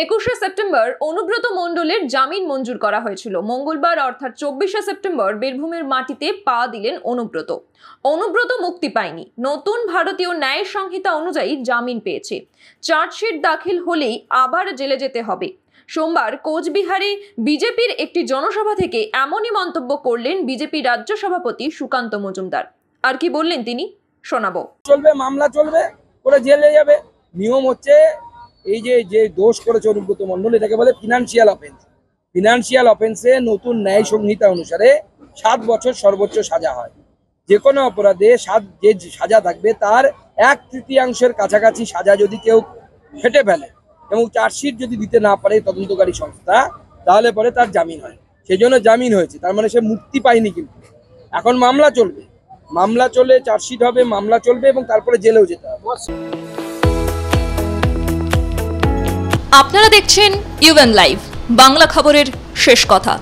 21শে September Anubrata মণ্ডলের জামিন মঞ্জুর করা হয়েছিল। মঙ্গলবার অর্থাৎ 24শে সেপ্টেম্বর বীরভূমের মাটিতে পা দিলেন অনুব্রত মুক্তি পায়নি। নতুন ভারতীয় ন্যায় সংহিতা অনুযায়ী জামিন পেয়েছে। চার্জশিট দাখিল হলেই আবার জেলে যেতে হবে। সোমবার কোচবিহারে বিজেপির একটি জনসভা থেকে এমনই মন্তব্য করলেন বিজেপি রাজ্য সভাপতি সুকান্ত মজুমদার। আর কি বললেন তিনি, শোনাবো। চলবে, মামলা চলবে, করে জেলে যাবে। নিয়ম হচ্ছে এই যে দোষ করেছে অনুব্রত মণ্ডল, এটাকে বলে ফিনান্সিয়াল অফেন্স। ফিনান্সিয়াল অফেন্সে নতুন ন্যায় সংহিতা অনুসারে 7 বছর সর্বোচ্চ সাজা হয়। যে কোনো অপরাধে যে সাজা থাকবে তার 1/3 কাছাকাছি সাজা যদি কেউ খেটে ফেলে এবং চার্জশিট যদি দিতে না পারে তদন্তকারী সংস্থা, তাহলে পরে তার জামিন হয়। সেই জন্য জামিন হয়েছে, তার মানে সে মুক্তি পায়নি। কিন্তু এখন মামলা চলবে, মামলা চলে চার্জশিট হবে, মামলা চলবে এবং তারপরে জেলেও যেতে হবে। আপনারা দেখছেন ইউএন লাইভ, বাংলা খবরের শেষ কথা।